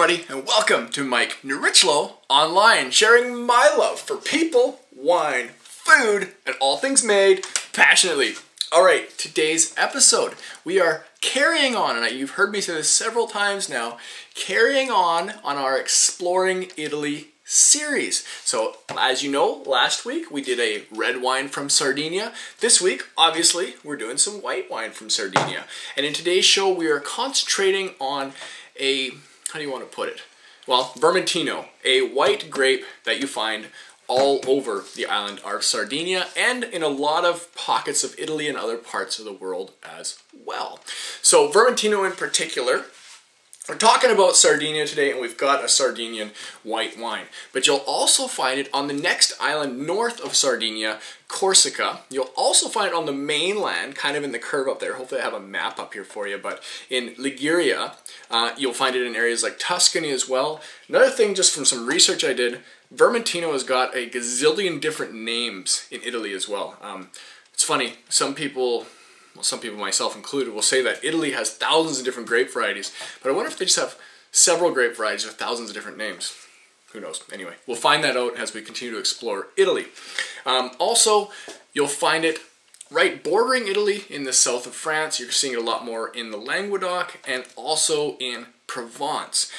everybody, and welcome to Mike Nierychlo Online, sharing my love for people, wine, food, and all things made passionately. Alright, today's episode, we are carrying on, and you've heard me say this several times now, carrying on our Exploring Italy series. So, as you know, last week we did a red wine from Sardinia. This week, obviously, we're doing some white wine from Sardinia. And in today's show, we are concentrating on a, how do you want to put it? Well, Vermentino, a white grape that you find all over the island of Sardinia and in a lot of pockets of Italy and other parts of the world as well. So, Vermentino in particular, we're talking about Sardinia today, and we've got a Sardinian white wine. But you'll also find it on the next island north of Sardinia, Corsica. You'll also find it on the mainland, kind of in the curve up there. Hopefully I have a map up here for you. But in Liguria, you'll find it in areas like Tuscany as well. Another thing, just from some research I did, Vermentino has got a gazillion different names in Italy as well. It's funny, some people, myself included, will say that Italy has thousands of different grape varieties, but I wonder if they just have several grape varieties with thousands of different names. Who knows? Anyway, we'll find that out as we continue to explore Italy. Also, you'll find it right bordering Italy in the south of France. You're seeing it a lot more in the Languedoc and also in Provence.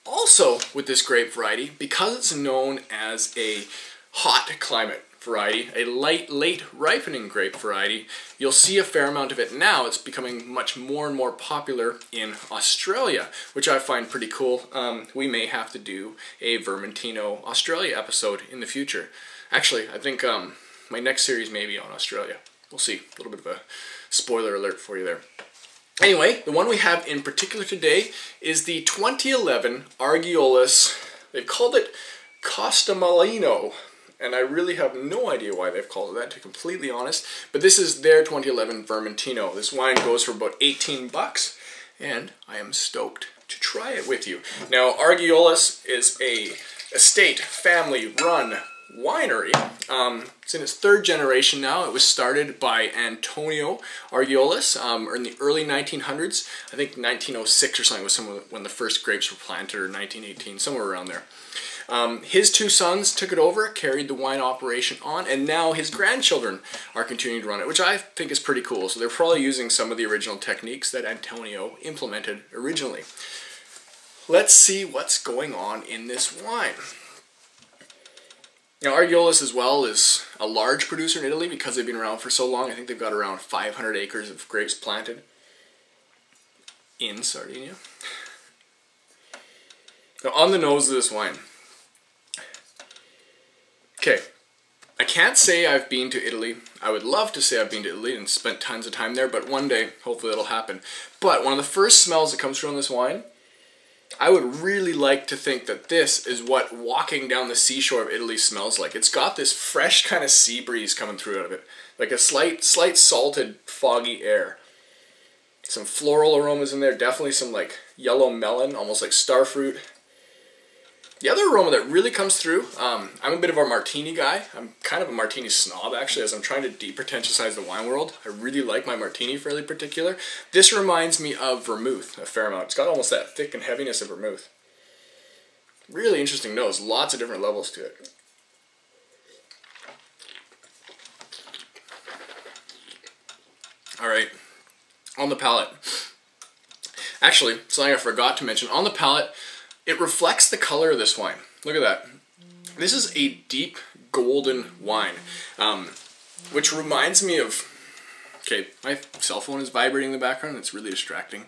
Also, with this grape variety, because it's known as a hot climate variety, a late ripening grape variety, you'll see a fair amount of it now. It's becoming much more and more popular in Australia, which I find pretty cool. We may have to do a Vermentino Australia episode in the future. Actually, I think my next series may be on Australia. We'll see. A little bit of a spoiler alert for you there. Anyway, the one we have in particular today is the 2011 Argiolis. They've called it Costamalino, and I really have no idea why they've called it that, to be completely honest. But this is their 2011 Vermentino. This wine goes for about 18 bucks, and I am stoked to try it with you. Now, Argiolis is a estate, family-run winery. It's in its third generation now. It was started by Antonio Argiolis in the early 1900s. I think 1906 or something was when the first grapes were planted, or 1918, somewhere around there. His two sons took it over, carried the wine operation on, and now his grandchildren are continuing to run it, which I think is pretty cool. So they're probably using some of the original techniques that Antonio implemented originally. Let's see what's going on in this wine. Now, Argiolis as well is a large producer in Italy because they've been around for so long. I think they've got around 500 acres of grapes planted in Sardinia. Now, on the nose of this wine, okay, I can't say I've been to Italy. I would love to say I've been to Italy and spent tons of time there, but one day, hopefully that'll happen. But one of the first smells that comes through on this wine, I would really like to think that this is what walking down the seashore of Italy smells like. It's got this fresh kind of sea breeze coming through out of it, like a slight salted, foggy air. Some floral aromas in there, definitely some like yellow melon, almost like starfruit. The other aroma that really comes through, I'm a bit of a martini guy. I'm kind of a martini snob, actually, as I'm trying to depretentiosize the wine world. I really like my martini fairly particular. This reminds me of vermouth a fair amount. It's got almost that thick and heaviness of vermouth. Really interesting nose. Lots of different levels to it. Alright, on the palate. Actually, something I forgot to mention. On the palate, it reflects the color of this wine. Look at that. This is a deep golden wine, which reminds me of, okay, my cell phone is vibrating in the background. It's really distracting.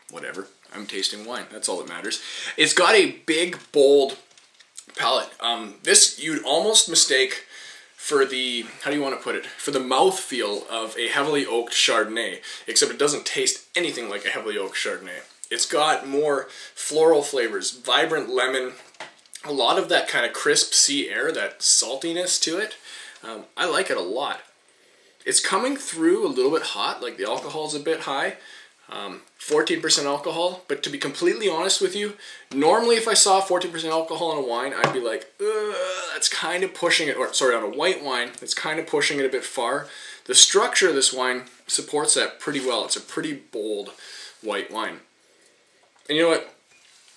Whatever. I'm tasting wine. That's all that matters. It's got a big, bold palate. This you'd almost mistake for the, how do you want to put it, for the mouthfeel of a heavily oaked Chardonnay, except it doesn't taste anything like a heavily oaked Chardonnay. It's got more floral flavors, vibrant lemon, a lot of that kind of crisp sea air, that saltiness to it. I like it a lot. It's coming through a little bit hot, like the alcohol's a bit high. 14% alcohol, but to be completely honest with you, normally if I saw 14% alcohol in a wine, I'd be like, that's kind of pushing it, or sorry, on a white wine, it's kind of pushing it a bit far. The structure of this wine supports that pretty well. It's a pretty bold white wine. And you know what?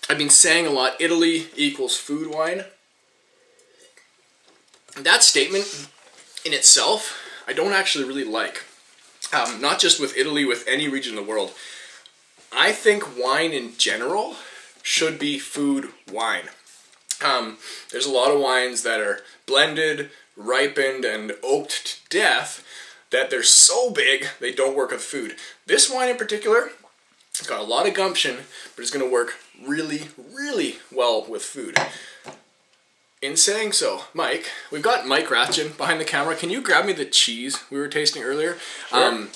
I've been saying a lot, Italy equals food wine. That statement in itself, I don't actually really like. Not just with Italy, with any region of the world. I think wine in general should be food wine. There's a lot of wines that are blended, ripened, and oaked to death that they're so big they don't work with food. This wine in particular, it's got a lot of gumption, but it's going to work really, really well with food. In saying so, Mike, we've got Mike Ratchin behind the camera. Can you grab me the cheese we were tasting earlier? Sure.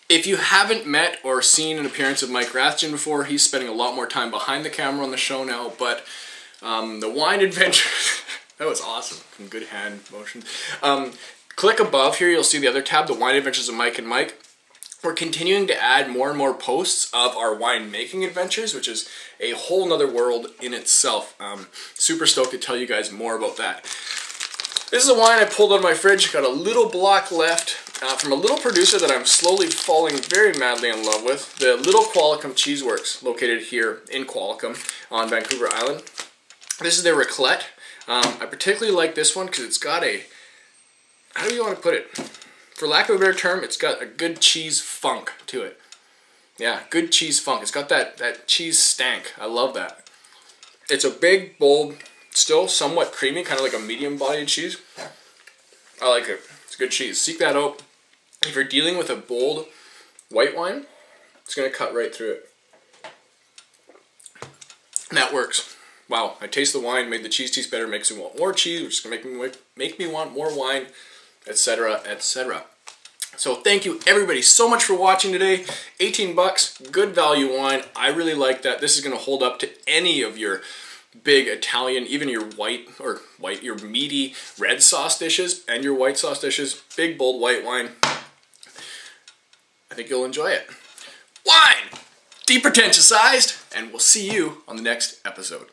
If you haven't met or seen an appearance of Mike Ratchin before, he's spending a lot more time behind the camera on the show now, but the wine adventures, that was awesome. Some good hand motion. Click above here, you'll see the other tab, the wine adventures of Mike and Mike. We're continuing to add more and more posts of our wine making adventures, which is a whole nother world in itself. Super stoked to tell you guys more about that. This is a wine I pulled out of my fridge, got a little block left from a little producer that I'm slowly falling very madly in love with, the Little Qualicum Cheeseworks, located here in Qualicum on Vancouver Island. This is their raclette. I particularly like this one because it's got a, how do you want to put it? For lack of a better term, it's got a good cheese funk to it. Yeah, good cheese funk. It's got that cheese stank. I love that. It's a big, bold, still somewhat creamy, kind of like a medium-bodied cheese. I like it. It's good cheese. Seek that out. If you're dealing with a bold white wine, it's going to cut right through it. And that works. Wow, I taste the wine, made the cheese taste better, makes me want more cheese, which is going to make me want more wine, etc., etc. So thank you everybody so much for watching today. 18 bucks, good value wine. I really like that. This is going to hold up to any of your big Italian, even your your meaty red sauce dishes and your white sauce dishes. Big, bold white wine. I think you'll enjoy it. Wine! Depretentious-sized, and we'll see you on the next episode.